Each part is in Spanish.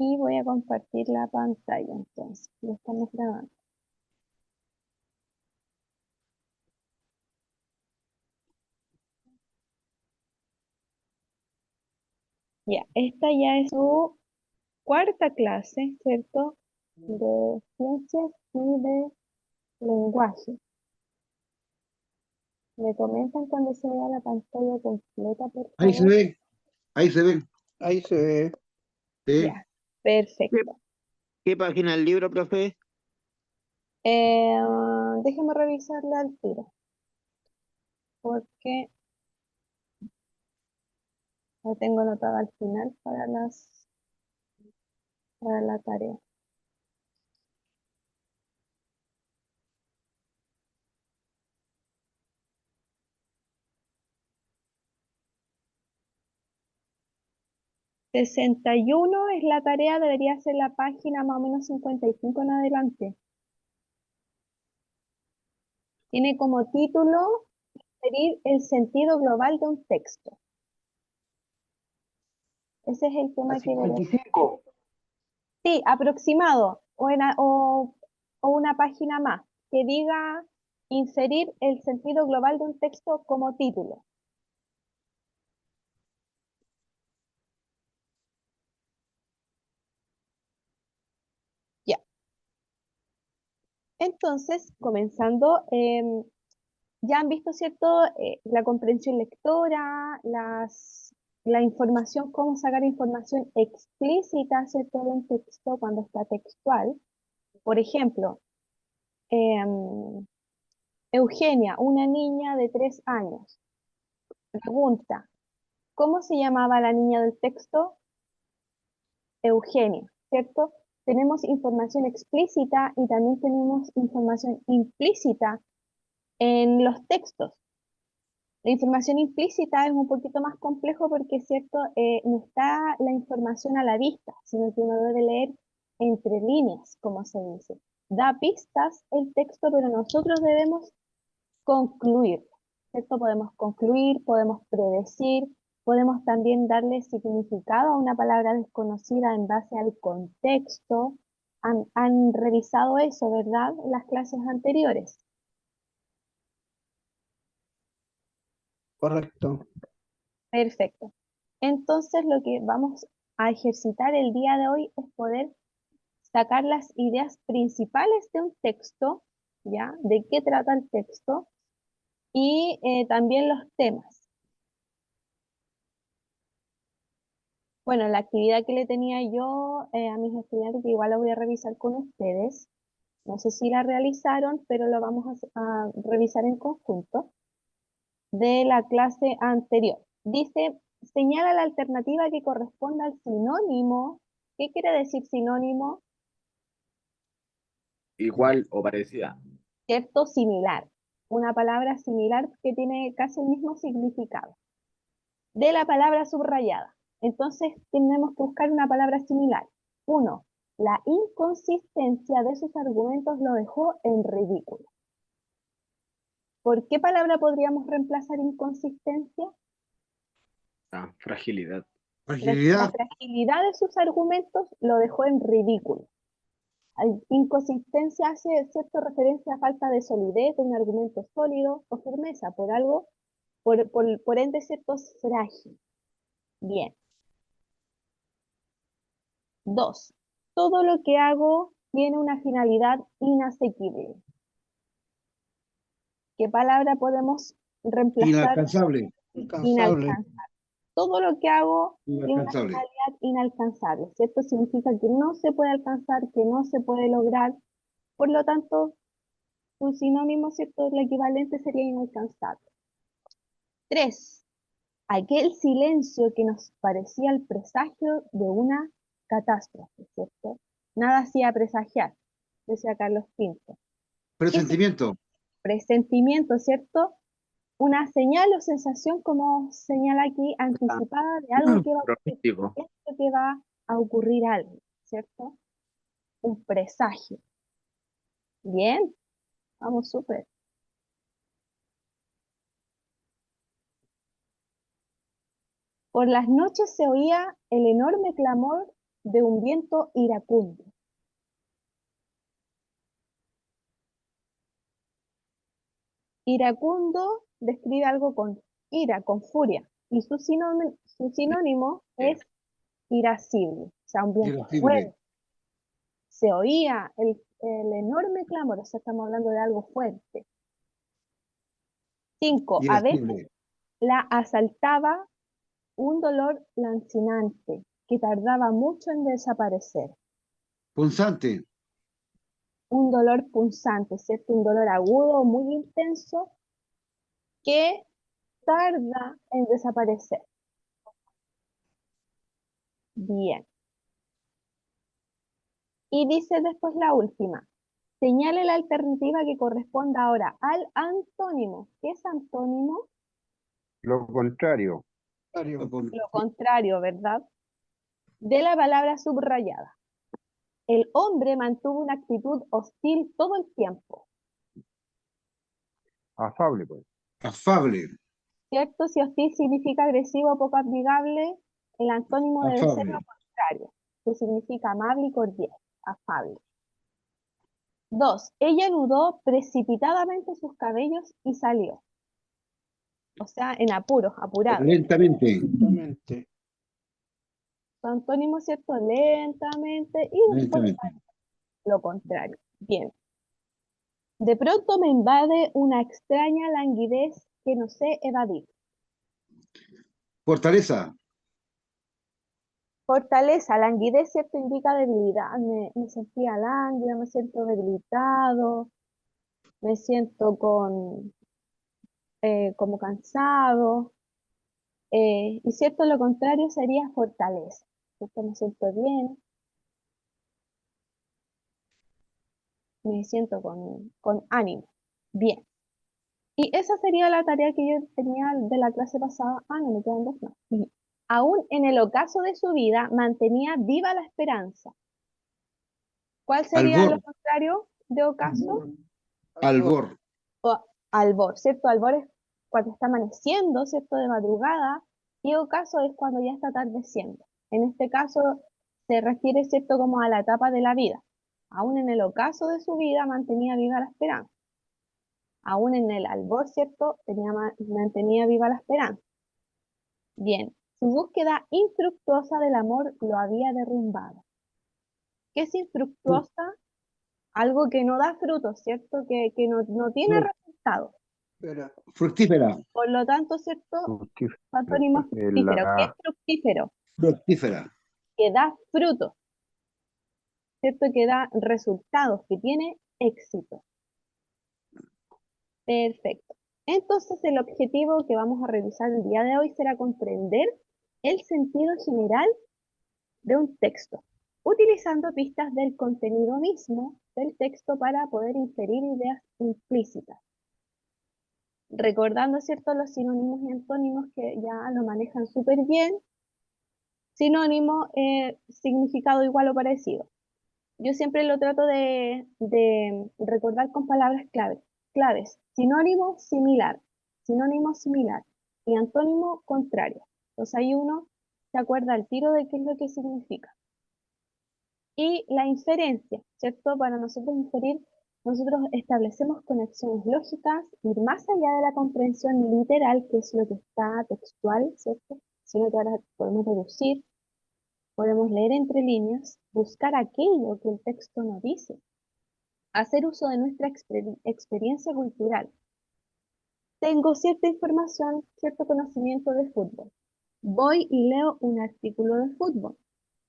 Y voy a compartir la pantalla, entonces, lo estamos grabando. Ya, esta ya es su cuarta clase, ¿cierto? De ciencias y de lenguaje. Me comentan cuando se vea la pantalla completa, por Ahí se favor. ve, ahí se ve. Ahí se ve. Sí. Ya, perfecto. ¿Qué página del libro, profe? Déjeme revisarla al tiro, porque la tengo anotada al final para la tarea. $61 es la tarea, debería ser la página más o menos 55 en adelante. Tiene como título "Inferir el sentido global de un texto". Ese es el tema que veremos. 55. Sí, aproximado, o una página más, que diga "Inferir el sentido global de un texto" como título. Ya. Entonces, comenzando, ya han visto, ¿cierto? La comprensión lectora, la información, cómo sacar información explícita, ¿cierto? De un texto cuando está textual. Por ejemplo, em, Eugenia, una niña de 3 años, pregunta, ¿cómo se llamaba la niña del texto? Eugenia, ¿cierto? Tenemos información explícita y también tenemos información implícita en los textos. La información implícita es un poquito más complejo porque, es cierto, no está la información a la vista, sino que uno debe leer entre líneas, como se dice. Da pistas el texto, pero nosotros debemos concluir, ¿cierto? Podemos concluir, podemos predecir, podemos también darle significado a una palabra desconocida en base al contexto. Han revisado eso, ¿verdad? En las clases anteriores. Correcto. Perfecto. Entonces, lo que vamos a ejercitar el día de hoy es poder sacar las ideas principales de un texto, ¿ya? De qué trata el texto y también los temas. Bueno, la actividad que le tenía yo a mis estudiantes, que igual la voy a revisar con ustedes, no sé si la realizaron, pero lo vamos a revisar en conjunto, de la clase anterior. Dice, señala la alternativa que corresponda al sinónimo. ¿Qué quiere decir sinónimo? Igual o parecida. ¿Cierto? Similar. Una palabra similar que tiene casi el mismo significado. De la palabra subrayada. Entonces tenemos que buscar una palabra similar. 1. La inconsistencia de sus argumentos lo dejó en ridículo. ¿Por qué palabra podríamos reemplazar inconsistencia? Ah, fragilidad. La Fragilidad. fragilidad de sus argumentos lo dejó en ridículo. Inconsistencia hace cierta referencia a falta de solidez de un argumento sólido o firmeza por algo, por ende, cierto, es frágil. Bien. 2. Todo lo que hago tiene una finalidad inasequible. ¿Qué palabra podemos reemplazar? Inalcanzable. Incansable. Inalcanzable. Todo lo que hago tiene una Inalcanzable. finalidad inalcanzable, ¿cierto? Significa que no se puede alcanzar, que no se puede lograr. Por lo tanto, su sinónimo, ¿cierto? El equivalente sería inalcanzable. 3. Aquel silencio que nos parecía el presagio de una catástrofe, ¿cierto? Nada hacía presagiar, decía Carlos Pinto. ¿Qué es Presentimiento. presentimiento, cierto? Una señal o sensación, como señala aquí, anticipada de algo que va a ocurrir. Pronóstico. Esto que va a ocurrir algo, ¿cierto? Un presagio. Bien, vamos súper. Por las noches se oía el enorme clamor de un viento iracundo. Iracundo describe algo con ira, con furia, y su sinónimo es irascible, o sea, un viento Irascible. fuerte. Se oía el enorme clamor, o sea, estamos hablando de algo fuerte. 5. A veces Irascible. la asaltaba un dolor lancinante que tardaba mucho en desaparecer. Punzante. Un dolor punzante, ¿cierto? Un dolor agudo, muy intenso, que tarda en desaparecer. Bien. Y dice después la última. Señale la alternativa que corresponda ahora al antónimo. ¿Qué es antónimo? Lo contrario. Lo contrario, ¿verdad? De la palabra subrayada. El hombre mantuvo una actitud hostil todo el tiempo. Afable, pues. Afable. ¿Cierto? Si hostil significa agresivo o poco amigable, el antónimo debe ser lo Afable. contrario, que significa amable y cordial, afable. 2. Ella anudó precipitadamente sus cabellos y salió. O sea, en apuros, apurado. Lentamente. Exactamente. Su antónimo, ¿cierto? Lentamente y Lentamente. lo contrario. Bien. De pronto me invade una extraña languidez que no sé evadir. Fortaleza. Fortaleza, languidez, ¿cierto? Indica debilidad. Me sentía lánguida, me siento debilitado, me siento como cansado. Y cierto, lo contrario sería fortaleza. ¿Cierto? Me siento bien, me siento con ánimo. Bien. Y esa sería la tarea que yo tenía de la clase pasada. Ah, no, me quedan dos más. Y aún en el ocaso de su vida, mantenía viva la esperanza. ¿Cuál sería Albor. lo contrario de ocaso? Albor. O albor, ¿cierto? Albor es cuando está amaneciendo, ¿cierto? De madrugada. Y ocaso es cuando ya está atardeciendo. En este caso se refiere, ¿cierto? Como a la etapa de la vida. Aún en el ocaso de su vida mantenía viva la esperanza. Aún en el albor, ¿cierto? Mantenía viva la esperanza. Bien, su búsqueda infructuosa del amor lo había derrumbado. ¿Qué es infructuosa? Algo que no da frutos, ¿cierto? Que no tiene resultados. Fructífera. Por lo tanto, ¿cierto? Fructífero. Antónimo fructífero. ¿Qué es fructífero? Fructífera. Que da frutos, ¿cierto? Que da resultados, que tiene éxito. Perfecto. Entonces, el objetivo que vamos a revisar el día de hoy será comprender el sentido general de un texto, utilizando pistas del contenido mismo del texto para poder inferir ideas implícitas. Recordando, ¿cierto?, los sinónimos y antónimos que ya lo manejan súper bien. Sinónimo, significado igual o parecido. Yo siempre lo trato de recordar con palabras claves. Sinónimo, similar. Sinónimo, similar. Y antónimo, contrario. Entonces ahí uno se acuerda al tiro de qué es lo que significa. Y la inferencia, ¿cierto? Para nosotros inferir, nosotros establecemos conexiones lógicas, ir más allá de la comprensión literal, que es lo que está textual, ¿cierto? Sino que ahora podemos deducir, podemos leer entre líneas, buscar aquello que el texto nos dice, hacer uso de nuestra experiencia cultural. Tengo cierta información, cierto conocimiento de fútbol. Voy y leo un artículo de fútbol.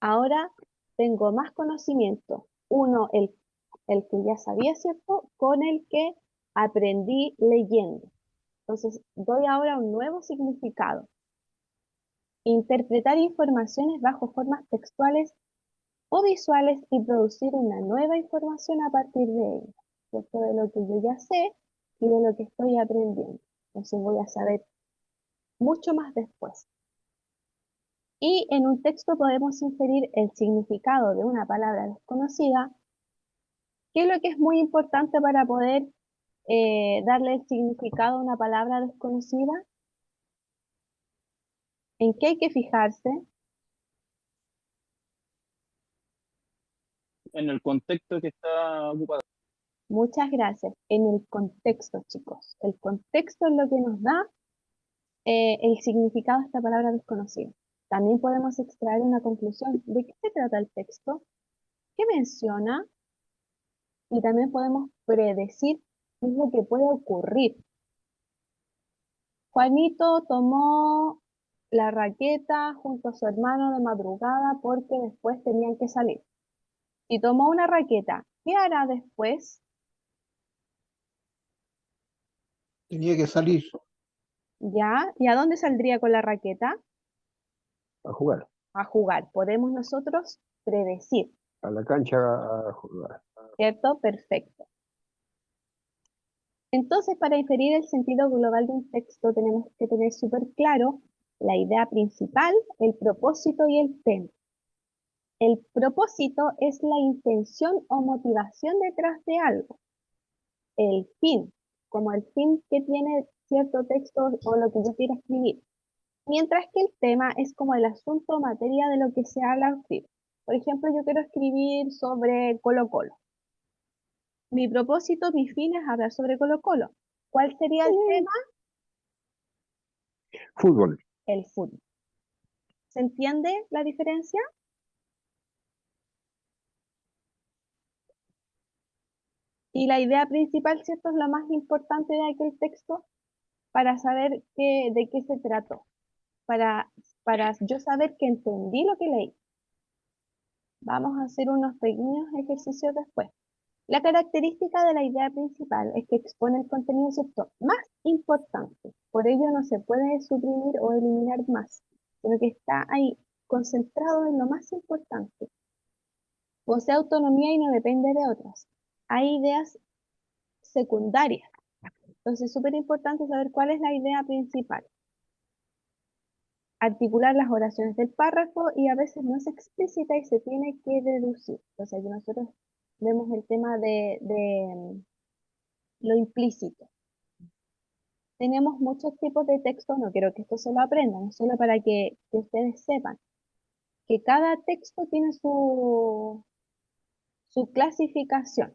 Ahora tengo más conocimiento. Uno, el que ya sabía, ¿cierto? Con el que aprendí leyendo. Entonces, doy ahora un nuevo significado. Interpretar informaciones bajo formas textuales o visuales y producir una nueva información a partir de ella, ¿cierto? De lo que yo ya sé y de lo que estoy aprendiendo. Entonces voy a saber mucho más después. Y en un texto podemos inferir el significado de una palabra desconocida, que es lo que es muy importante para poder darle el significado a una palabra desconocida. ¿En qué hay que fijarse? en el contexto que está ocupado. Muchas gracias. En el contexto, chicos. El contexto es lo que nos da el significado de esta palabra desconocida. También podemos extraer una conclusión de qué se trata el texto, qué menciona, y también podemos predecir qué es lo que puede ocurrir. Juanito tomó la raqueta junto a su hermano de madrugada porque después tenían que salir. Y tomó una raqueta. ¿Qué hará después? Tenía que salir ¿Ya? ¿Y a dónde saldría con la raqueta? a jugar, A jugar. Podemos nosotros predecir, a la cancha a jugar. ¿cierto? Perfecto. Entonces, para inferir el sentido global de un texto, tenemos que tener súper claro la idea principal, el propósito y el tema. El propósito es la intención o motivación detrás de algo. El fin, como el fin que tiene cierto texto o lo que yo quiero escribir. Mientras que el tema es como el asunto o materia de lo que se habla o escribe. Por ejemplo, yo quiero escribir sobre Colo-Colo. Mi propósito, mi fin es hablar sobre Colo-Colo. ¿Cuál sería el tema? Fútbol, El fútbol. ¿Se entiende la diferencia? Y la idea principal, ¿cierto? Es lo más importante de aquel texto para saber de qué se trató. Para yo saber que entendí lo que leí. Vamos a hacer unos pequeños ejercicios después. La característica de la idea principal es que expone el contenido, ¿cierto?, más importante. Por ello no se puede suprimir o eliminar más, sino que está ahí concentrado en lo más importante. Posee autonomía y no depende de otras. Hay ideas secundarias. Entonces es súper importante saber cuál es la idea principal. Articular las oraciones del párrafo y a veces no es explícita y se tiene que deducir. Entonces aquí nosotros vemos el tema de lo implícito. Tenemos muchos tipos de texto, no quiero que esto se lo aprendan, es solo para que ustedes sepan que cada texto tiene su clasificación.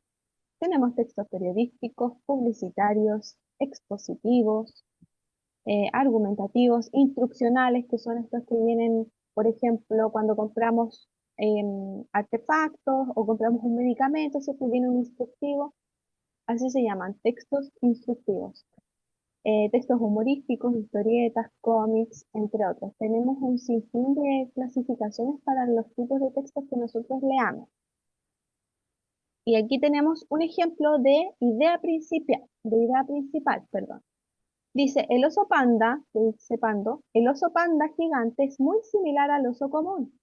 Tenemos textos periodísticos, publicitarios, expositivos, argumentativos, instruccionales, que son estos que vienen, por ejemplo, cuando compramos artefactos o compramos un medicamento, siempre viene un instructivo, así se llaman, textos instructivos. Textos humorísticos, historietas, cómics, entre otros. Tenemos un sinfín de clasificaciones para los tipos de textos que nosotros leamos. Y aquí tenemos un ejemplo de idea principal, perdón. Dice, el oso panda, que dice pando, el oso panda gigante es muy similar al oso común,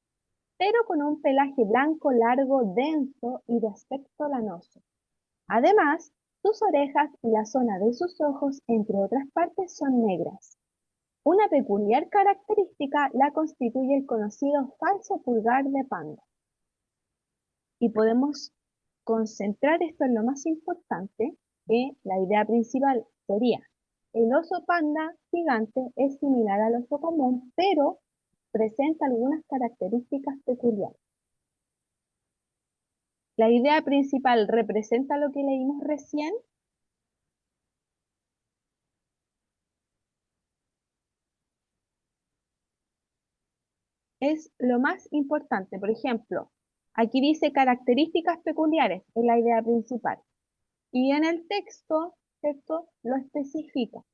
pero con un pelaje blanco, largo, denso y de aspecto lanoso. Además, sus orejas y la zona de sus ojos, entre otras partes, son negras. Una peculiar característica la constituye el conocido falso pulgar de panda. Y podemos concentrar esto en lo más importante, que la idea principal sería, el oso panda gigante es similar al oso común, pero presenta algunas características peculiares. La idea principal representa lo que leímos recién. Es lo más importante. Por ejemplo, aquí dice características peculiares, es la idea principal. Y en el texto, ¿cierto?, lo especifica.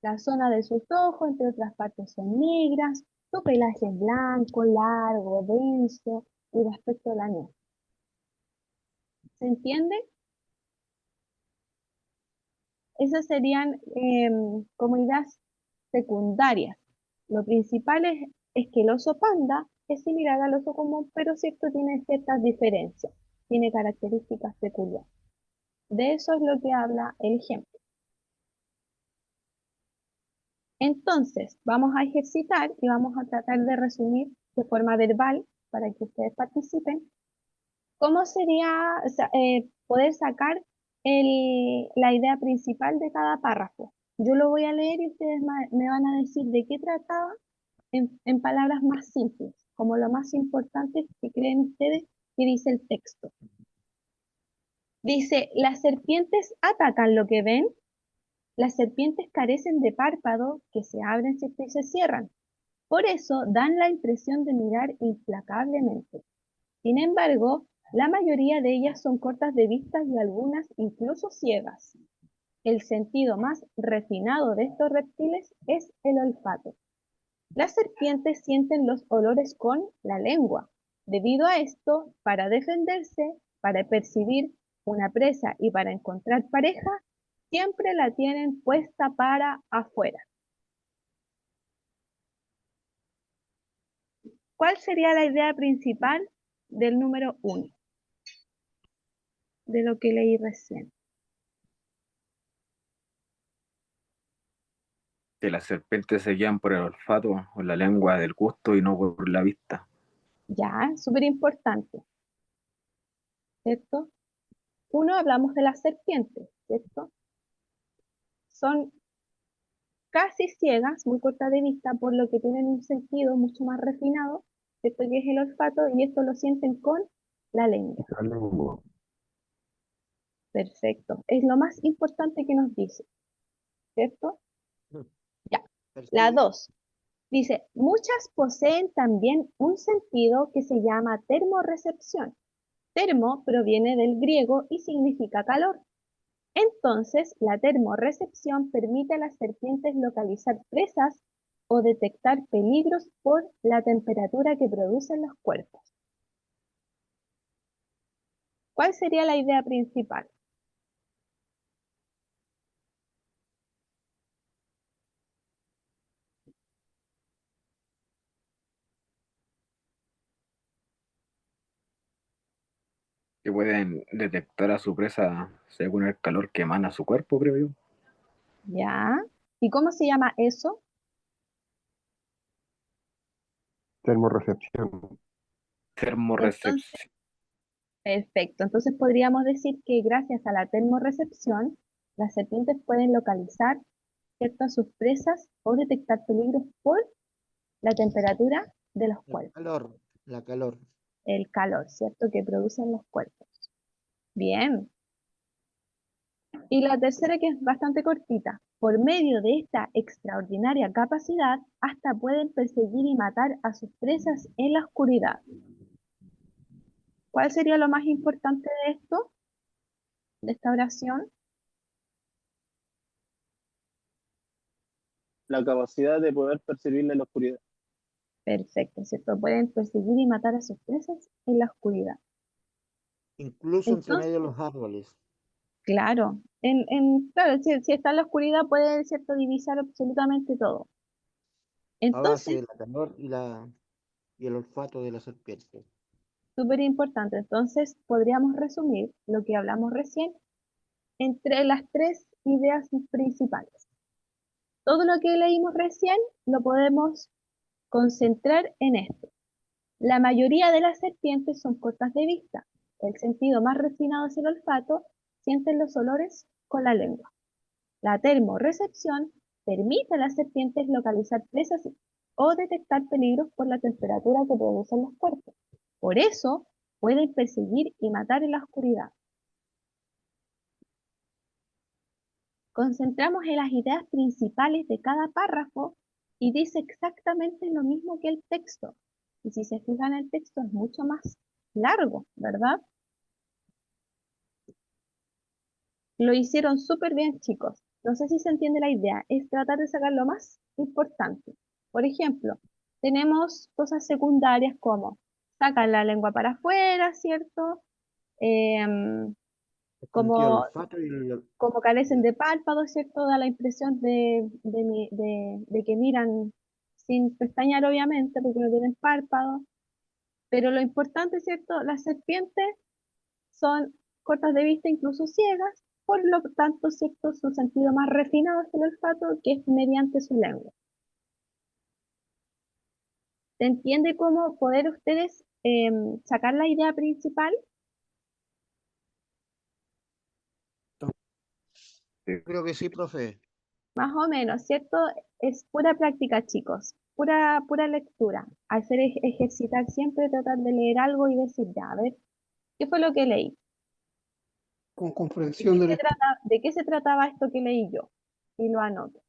La zona de sus ojos, entre otras partes, son negras, su pelaje es blanco, largo, denso y de aspecto lanoso. ¿Se entiende? Esas serían como ideas secundarias. Lo principal es que el oso panda es similar al oso común, pero cierto, tiene ciertas diferencias, tiene características peculiares. De eso es lo que habla el ejemplo. Entonces, vamos a ejercitar y vamos a tratar de resumir de forma verbal para que ustedes participen. ¿Cómo sería poder sacar la idea principal de cada párrafo? Yo lo voy a leer y ustedes me van a decir de qué trataba en palabras más simples, como lo más importante que creen ustedes ¿Qué dice el texto? Dice, las serpientes atacan lo que ven. Las serpientes carecen de párpado que se abren y se cierran. Por eso dan la impresión de mirar implacablemente. Sin embargo, la mayoría de ellas son cortas de vista y algunas incluso ciegas. El sentido más refinado de estos reptiles es el olfato. Las serpientes sienten los olores con la lengua. Debido a esto, para defenderse, para percibir una presa y para encontrar pareja, siempre la tienen puesta para afuera. ¿Cuál sería la idea principal del número 1? De lo que leí recién. Que las serpientes se guían por el olfato o la lengua del gusto y no por la vista. Ya, súper importante, ¿cierto? Uno, hablamos de las serpientes, ¿cierto? Son casi ciegas, muy cortas de vista, por lo que tienen un sentido mucho más refinado, ¿cierto? Que es el olfato, y esto lo sienten con la lengua. La lengua. Perfecto. Es lo más importante que nos dice, ¿cierto? Ya. La 2. Dice, muchas poseen también un sentido que se llama termorrecepción. Termo proviene del griego y significa calor. Entonces, la termorrecepción permite a las serpientes localizar presas o detectar peligros por la temperatura que producen los cuerpos. ¿Cuál sería la idea principal? Que pueden detectar a su presa según el calor que emana su cuerpo, creo yo. ¿Ya? ¿Y cómo se llama eso? Termorrecepción. Entonces, Termorrecepción. perfecto. Entonces podríamos decir que gracias a la termorrecepción, las serpientes pueden localizar, ¿cierto?, a sus presas o detectar peligros por la temperatura de los cuerpos, La calor. el calor, ¿cierto?, que producen los cuerpos. Bien. Y la tercera, que es bastante cortita. Por medio de esta extraordinaria capacidad, hasta pueden perseguir y matar a sus presas en la oscuridad. ¿Cuál sería lo más importante de esto, de esta oración? La capacidad de poder percibirle la oscuridad. Perfecto, ¿cierto? Pueden perseguir y matar a sus presas en la oscuridad. Incluso entre Entonces, medio de los árboles. claro, claro, si está en la oscuridad pueden, ¿cierto?, divisar absolutamente todo. A base Entonces, de la calor y el olfato de la serpiente. súper importante. Entonces, podríamos resumir lo que hablamos recién entre las tres ideas principales. Todo lo que leímos recién lo podemos concentrar en esto. La mayoría de las serpientes son cortas de vista. El sentido más refinado es el olfato, sienten los olores con la lengua. La termorrecepción permite a las serpientes localizar presas o detectar peligros por la temperatura que producen los cuerpos. Por eso, pueden perseguir y matar en la oscuridad. Concentramos en las ideas principales de cada párrafo y dice exactamente lo mismo que el texto. Y si se fijan, el texto es mucho más largo, ¿verdad? Lo hicieron súper bien, chicos. No sé si se entiende la idea. Es tratar de sacar lo más importante. Por ejemplo, tenemos cosas secundarias como sacar la lengua para afuera, ¿cierto? Em, El sentido del como olfato y como carecen de párpados, ¿cierto? Da la impresión de que miran sin pestañear, obviamente, porque no tienen párpados. Pero lo importante, ¿cierto? Las serpientes son cortas de vista, incluso ciegas, por lo tanto, ¿cierto? Su sentido más refinado es el olfato, que es mediante su lengua. ¿Se entiende cómo poder ustedes sacar la idea principal? Creo que sí, profe. Más o menos, ¿cierto? Es pura práctica, chicos. pura lectura. Hacer ejercitar siempre, tratar de leer algo y decir, ya, a ver, ¿qué fue lo que leí? Con comprensión del ¿De qué se trataba esto que leí yo? Y lo anoto.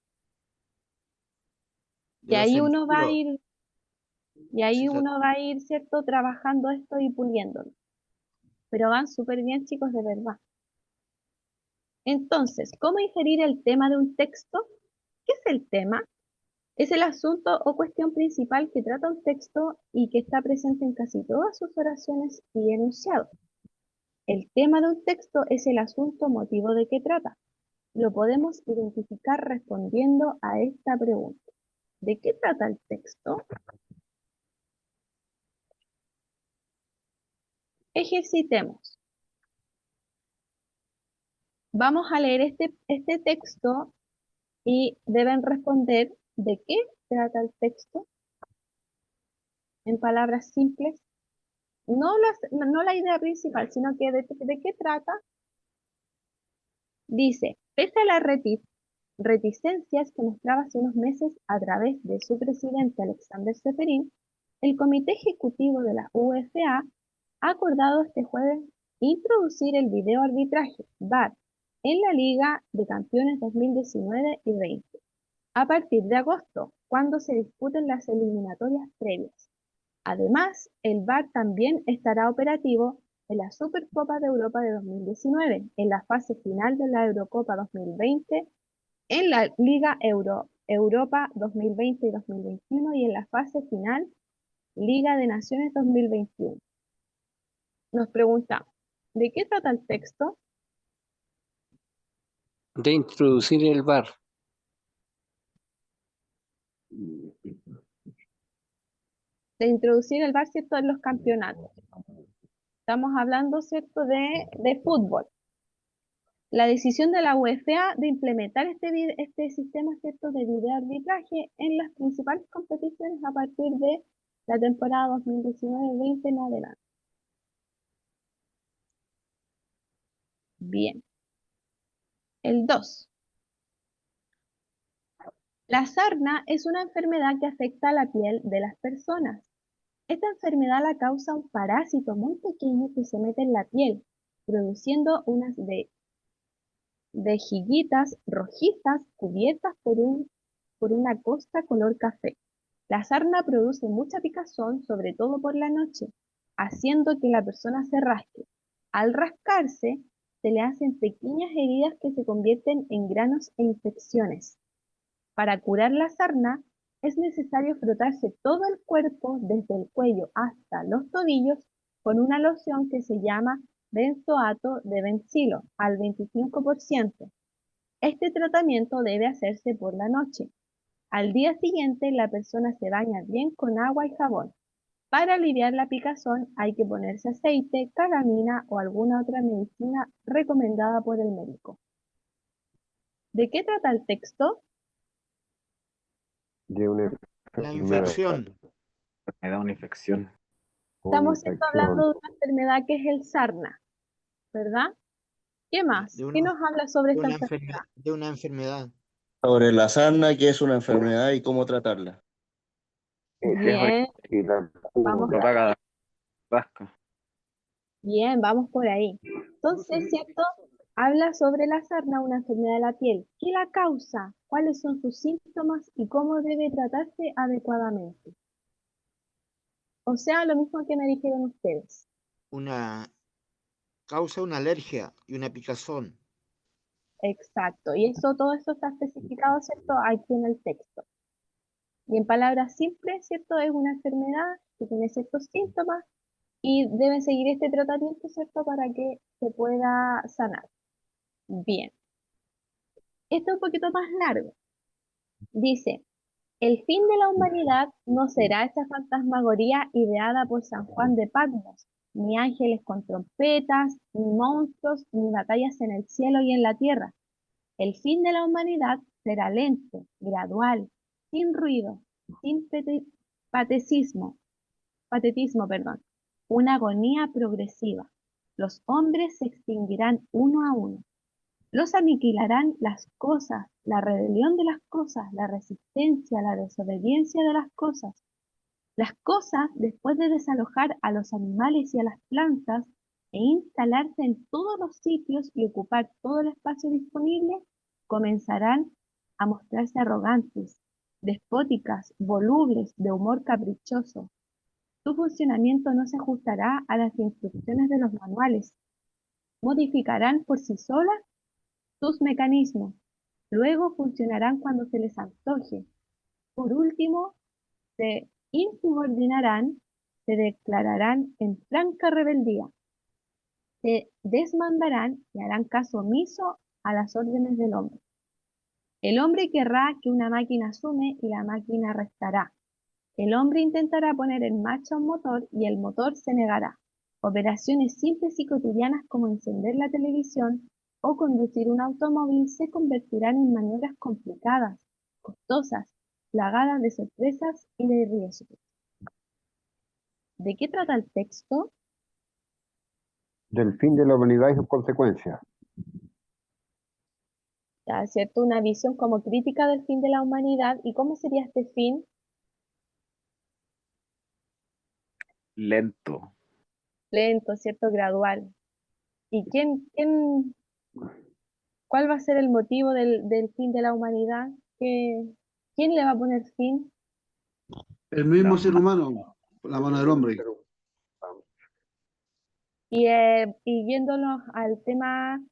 Y Yo ahí hacer uno va a libro, ir, y ahí se trata- uno va a ir, ¿cierto?, trabajando esto y puliéndolo. Pero van súper bien, chicos, de verdad. Entonces, ¿cómo ingerir el tema de un texto? ¿Qué es el tema? Es el asunto o cuestión principal que trata un texto y que está presente en casi todas sus oraciones y enunciados. El tema de un texto es el asunto o motivo de qué trata. Lo podemos identificar respondiendo a esta pregunta. ¿De qué trata el texto? Ejercitemos. Vamos a leer este texto y deben responder de qué trata el texto en palabras simples. No la idea principal, sino que de qué trata. Dice, pese a las reticencias que mostraba hace unos meses a través de su presidente Alexander Seferin, el Comité Ejecutivo de la UEFA ha acordado este jueves introducir el video arbitraje VAR en la Liga de Campeones 2019 y 20 a partir de agosto, cuando se disputen las eliminatorias previas. Además, el VAR también estará operativo en la Supercopa de Europa de 2019, en la fase final de la Eurocopa 2020, en la Liga Europa 2020 y 2021 y en la fase final Liga de Naciones 2021. Nos preguntamos, ¿de qué trata el texto? De introducir el VAR. De introducir el VAR, ¿cierto?, en los campeonatos. Estamos hablando, ¿cierto?, de fútbol. La decisión de la UEFA de implementar este sistema, ¿cierto?, de videoarbitraje en las principales competiciones a partir de la temporada 2019-20 en adelante. Bien. El 2. La sarna es una enfermedad que afecta a la piel de las personas. Esta enfermedad la causa un parásito muy pequeño que se mete en la piel, produciendo unas vejiguitas rojizas cubiertas por una costa color café. La sarna produce mucha picazón, sobre todo por la noche, haciendo que la persona se rasque. Al rascarse, se le hacen pequeñas heridas que se convierten en granos e infecciones. Para curar la sarna, es necesario frotarse todo el cuerpo, desde el cuello hasta los tobillos, con una loción que se llama benzoato de bencilo al 25%. Este tratamiento debe hacerse por la noche. Al día siguiente, la persona se baña bien con agua y jabón. Para aliviar la picazón hay que ponerse aceite, calamina o alguna otra medicina recomendada por el médico. ¿De qué trata el texto? de una la enfermedad. infección, Me da una infección. Estamos Una hablando de infección. una enfermedad que es el sarna, ¿verdad? ¿Qué más? de ¿Qué una, nos habla sobre de esta una enfermedad? de una enfermedad. Sobre la sarna, qué es una enfermedad y cómo tratarla. Bien, Y la vamos, cura. Propaga rasca. bien, vamos por ahí. Entonces, ¿cierto? Habla sobre la sarna, una enfermedad de la piel. ¿Qué la causa? ¿Cuáles son sus síntomas y cómo debe tratarse adecuadamente? O sea, lo mismo que me dijeron ustedes. Causa una alergia y una picazón. Exacto. Y todo eso está especificado, ¿cierto? Aquí en el texto. Y en palabras simples, ¿cierto? Es una enfermedad que tiene ciertos síntomas y deben seguir este tratamiento, ¿cierto? Para que se pueda sanar. Bien. Esto es un poquito más largo. Dice, el fin de la humanidad no será esa fantasmagoría ideada por San Juan de Patmos, ni ángeles con trompetas, ni monstruos, ni batallas en el cielo y en la tierra. El fin de la humanidad será lento, gradual, sin ruido, sin patetismo, una agonía progresiva. Los hombres se extinguirán uno a uno. Los aniquilarán las cosas, la rebelión de las cosas, la resistencia, la desobediencia de las cosas. Las cosas, después de desalojar a los animales y a las plantas e instalarse en todos los sitios y ocupar todo el espacio disponible, comenzarán a mostrarse arrogantes, despóticas, volubles, de humor caprichoso. Su funcionamiento no se ajustará a las instrucciones de los manuales. Modificarán por sí solas sus mecanismos. Luego funcionarán cuando se les antoje. Por último, se insubordinarán, se declararán en franca rebeldía, se desmandarán y harán caso omiso a las órdenes del hombre. El hombre querrá que una máquina asume y la máquina restará. El hombre intentará poner en marcha un motor y el motor se negará. Operaciones simples y cotidianas como encender la televisión o conducir un automóvil se convertirán en maniobras complicadas, costosas, plagadas de sorpresas y de riesgos. ¿De qué trata el texto? Del fin de la humanidad y sus consecuencias. Ya, ¿cierto? Una visión como crítica del fin de la humanidad. ¿Y cómo sería este fin? Lento. Lento, ¿cierto? Gradual. ¿Y cuál va a ser el motivo del fin de la humanidad? ¿Quién le va a poner fin? El mismo La ser humano, la mano del hombre. Y yéndonos al tema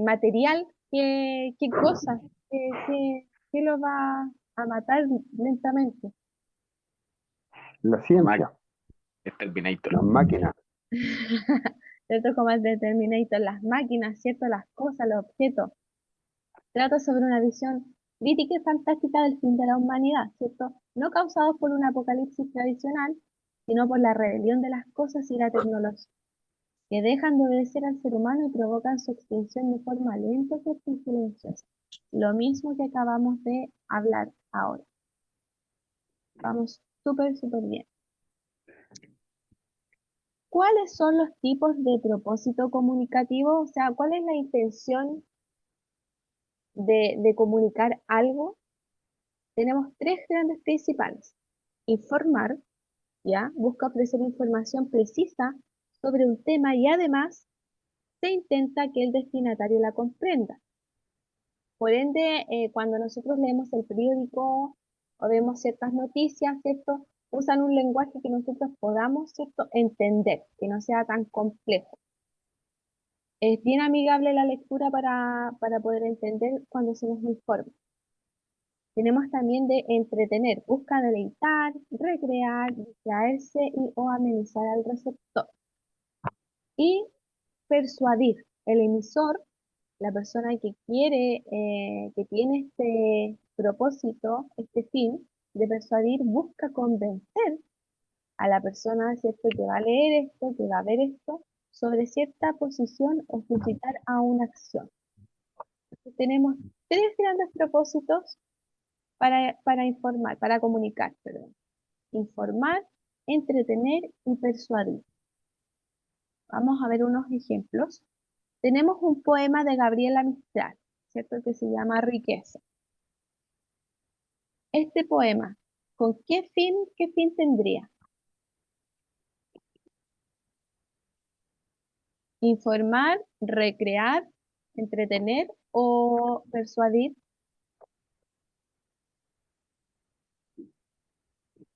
material, ¿qué cosas? ¿Qué lo va a matar lentamente? La ciencia, Terminator. las máquinas. ¿Cierto? Como el de Terminator, las máquinas, ¿cierto? Las cosas, los objetos. Trata sobre una visión crítica y fantástica del fin de la humanidad, ¿cierto? No causado por un apocalipsis tradicional, sino por la rebelión de las cosas y la tecnología, que dejan de obedecer al ser humano y provocan su extinción de forma lenta y silenciosa. Lo mismo que acabamos de hablar ahora. Vamos súper, súper bien. ¿Cuáles son los tipos de propósito comunicativo? O sea, ¿cuál es la intención de comunicar algo? Tenemos tres grandes principales. Informar, ¿ya? Busca ofrecer información precisa sobre un tema y además se intenta que el destinatario la comprenda. Por ende, cuando nosotros leemos el periódico o vemos ciertas noticias, ¿cierto? Usan un lenguaje que nosotros podamos, ¿cierto? Entender, que no sea tan complejo. Es bien amigable la lectura para poder entender cuando se nos informa. Tenemos también de entretener, busca deleitar, recrear, distraerse o amenizar al receptor. Y persuadir, el emisor, la persona que quiere, que tiene este propósito, este fin de persuadir, busca convencer a la persona, ¿cierto?, que va a leer esto, que va a ver esto, sobre cierta posición o suscitar a una acción. Entonces, tenemos tres grandes propósitos para informar, para comunicar, perdón. Informar, entretener y persuadir. Vamos a ver unos ejemplos. Tenemos un poema de Gabriela Mistral, ¿cierto? Que se llama Riqueza. Este poema, ¿con qué fin tendría? Informar, recrear, entretener o persuadir.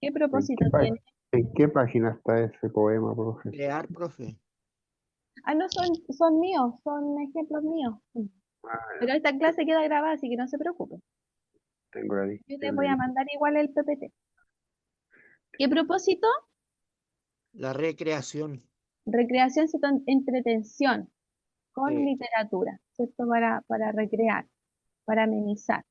¿Qué propósito tiene? ¿En qué página está ese poema, profe? Crear, profe. Ah, no, son míos, son ejemplos míos. Pero esta clase queda grabada, así que no se preocupen. Tengo la Yo les voy a mandar igual el PPT. ¿Qué propósito? La recreación. Recreación, ¿cierto? Entretención con Sí. literatura, ¿cierto? Para recrear, para amenizar.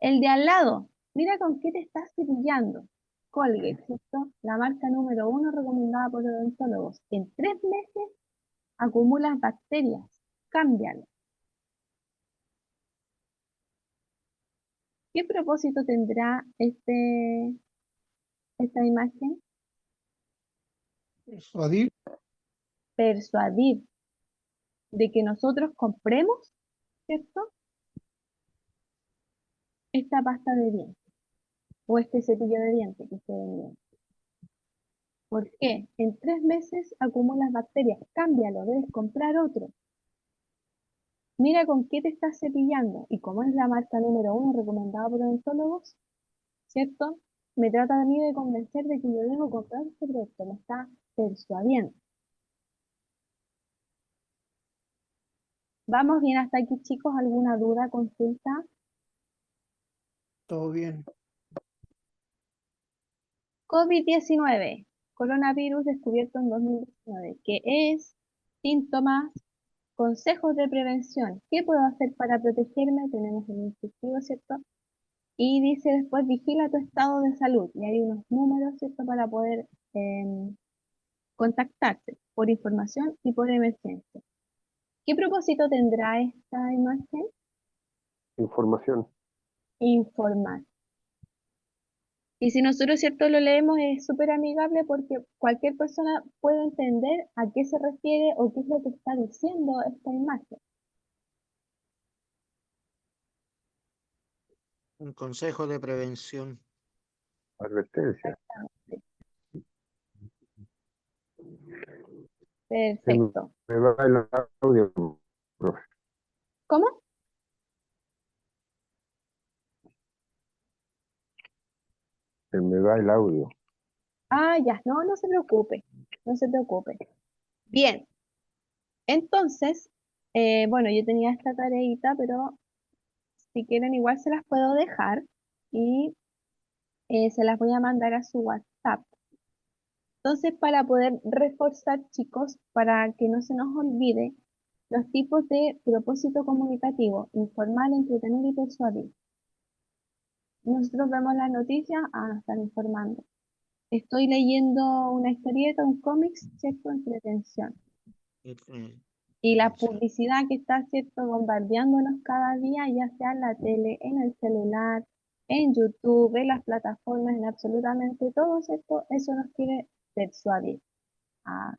El de al lado, mira con qué te estás cepillando. Colgate, ¿cierto? La marca número 1 recomendada por odontólogos. En 3 meses acumulas bacterias. Cámbialo. ¿Qué propósito tendrá esta imagen? Persuadir, Persuadir. de que nosotros compremos, ¿cierto? Esta pasta de dientes o este cepillo de dientes que ustedes ven. ¿Por qué? En 3 meses acumulas bacterias. Cámbialo, debes comprar otro. Mira con qué te estás cepillando. Y como es la marca número 1 recomendada por odontólogos, ¿cierto? Me trata a mí de convencer de que yo debo comprar este producto. Me está persuadiendo. ¿Vamos bien hasta aquí, chicos? ¿Alguna duda, consulta? Todo bien. COVID-19, coronavirus descubierto en 2019. ¿Qué es? Síntomas, consejos de prevención. ¿Qué puedo hacer para protegerme? Tenemos el instructivo, ¿cierto? Y dice después, vigila tu estado de salud. Y hay unos números, ¿cierto? Para poder contactarte por información y por emergencia. ¿Qué propósito tendrá esta imagen? Información. Informar. Y si nosotros, ¿cierto?, lo leemos, es súper amigable porque cualquier persona puede entender a qué se refiere o qué es lo que está diciendo esta imagen. Un consejo de prevención. Advertencia. Perfecto. Me va el audio, profe. ¿Cómo? Se me va el audio. Ah, ya, no, no se preocupe, no se preocupe. Bien, entonces, bueno, yo tenía esta tareita, pero si quieren igual se las puedo dejar y se las voy a mandar a su WhatsApp. Entonces, para poder reforzar, chicos, para que no se nos olvide, los tipos de propósito comunicativo: informar, entretener y persuadir. Nosotros vemos las noticias, nos están informando. Estoy leyendo una historieta, un cómics, ¿cierto? Entretención. Y la publicidad que está, ¿cierto?, bombardeándonos cada día, ya sea en la tele, en el celular, en YouTube, en las plataformas, en absolutamente todo, ¿cierto? Eso nos quiere persuadir.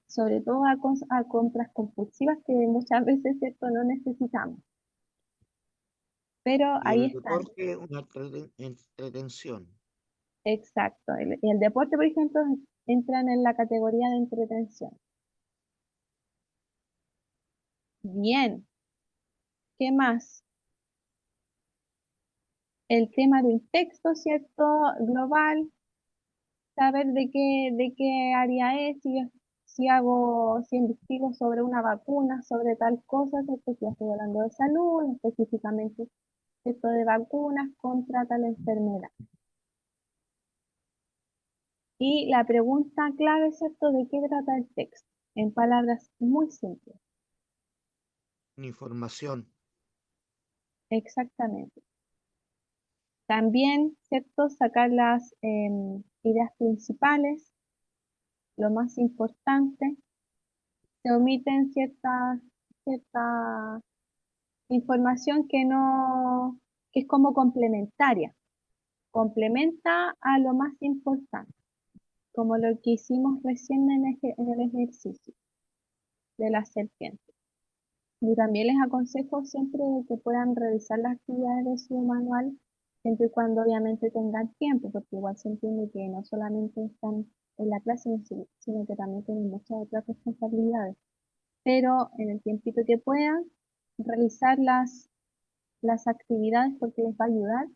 Sobre todo a compras compulsivas que muchas veces, ¿cierto?, no necesitamos. Pero Y ahí el están. deporte, una entretención. Exacto. El deporte, por ejemplo, entran en la categoría de entretención. Bien. ¿Qué más? El tema de un texto, ¿cierto?, global, saber de qué área es, si investigo sobre una vacuna, sobre tal cosa, ¿cierto? Si estoy hablando de salud, específicamente, ¿cierto?, de vacunas contra tal enfermedad. Y la pregunta clave, ¿cierto?, ¿de qué trata el texto? En palabras muy simples. Información. Exactamente. También, ¿cierto?, sacar las ideas principales, lo más importante. Se omiten cierta información que es como complementaria. Complementa a lo más importante, como lo que hicimos recién en el ejercicio de la serpiente. Yo también les aconsejo siempre de que puedan revisar las actividades de su manual, siempre y cuando obviamente tengan tiempo, porque igual se entiende que no solamente están en la clase, sino que también tienen muchas otras responsabilidades. Pero en el tiempito que puedan, realizar las actividades porque les va a ayudar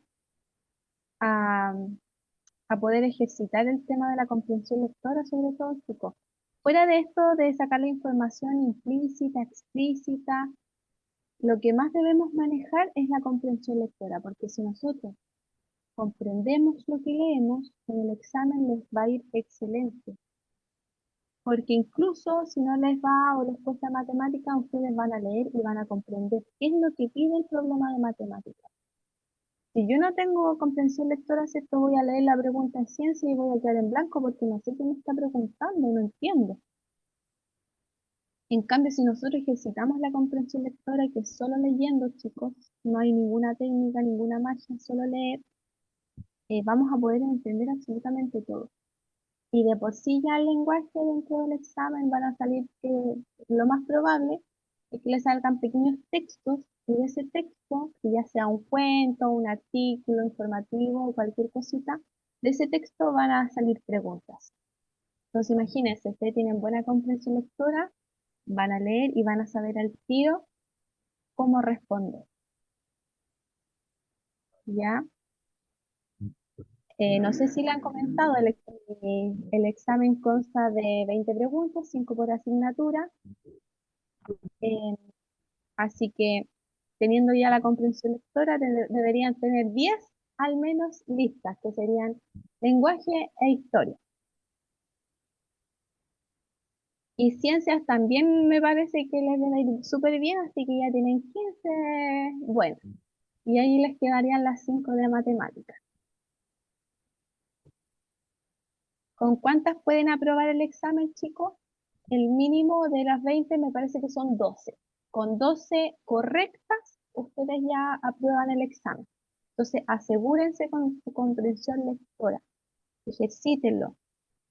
a, a poder ejercitar el tema de la comprensión lectora, sobre todo, chicos. Fuera de esto, de sacar la información implícita, explícita, lo que más debemos manejar es la comprensión lectora, porque si nosotros comprendemos lo que leemos, en el examen les va a ir excelente. Porque incluso si no les va o les cuesta matemática, ustedes van a leer y van a comprender qué es lo que pide el problema de matemática. Si yo no tengo comprensión lectora, ¿cierto?, voy a leer la pregunta en ciencia y voy a quedar en blanco porque no sé qué me está preguntando, no entiendo. En cambio, si nosotros ejercitamos la comprensión lectora, que es solo leyendo, chicos, no hay ninguna técnica, ninguna magia, solo leer, vamos a poder entender absolutamente todo. Y de por sí ya el lenguaje dentro del examen van a salir, lo más probable, es que les salgan pequeños textos y de ese texto, que ya sea un cuento, un artículo informativo o cualquier cosita, de ese texto van a salir preguntas. Entonces imagínense, ustedes tienen buena comprensión lectora, van a leer y van a saber al tiro cómo responder. ¿Ya? No sé si le han comentado, el examen consta de 20 preguntas, 5 por asignatura. eh, Así que teniendo ya la comprensión lectora, deberían tener 10 al menos listas, que serían lenguaje e historia. Y ciencias también me parece que les debe ir súper bien, así que ya tienen 15 bueno. Y ahí les quedarían las 5 de matemáticas. ¿Con cuántas pueden aprobar el examen, chicos? El mínimo de las 20 me parece que son 12. Con 12 correctas, ustedes ya aprueban el examen. Entonces, asegúrense con su comprensión lectora, ejercítenlo.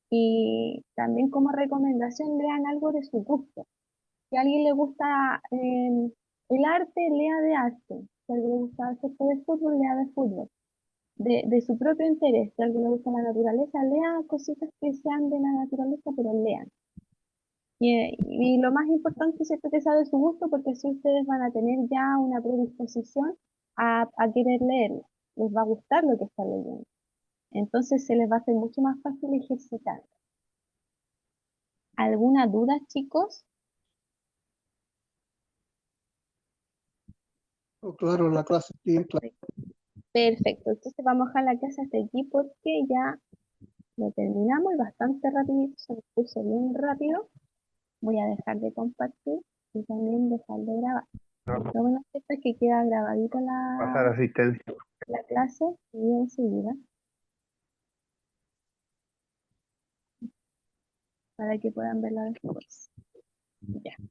Y también como recomendación, lean algo de su gusto. Si a alguien le gusta el arte, lea de arte. Si a alguien le gusta el sector de fútbol, lea de fútbol. De su propio interés. Si a alguien le gusta la naturaleza, lea cositas que sean de la naturaleza, pero lean. Y lo más importante es que sea de su gusto, porque así ustedes van a tener ya una predisposición a querer leerlo. Les va a gustar lo que están leyendo. Entonces se les va a hacer mucho más fácil ejercitar. ¿Alguna duda, chicos? Oh, claro, la clase bien clara. Perfecto. Entonces vamos a dejar la clase hasta aquí porque ya lo terminamos y bastante rapidito, se me puso bien rápido. Voy a dejar de compartir y también dejar de grabar. Lo bueno es que queda grabadita Pasar asistencia. la clase y enseguida para que puedan verla después.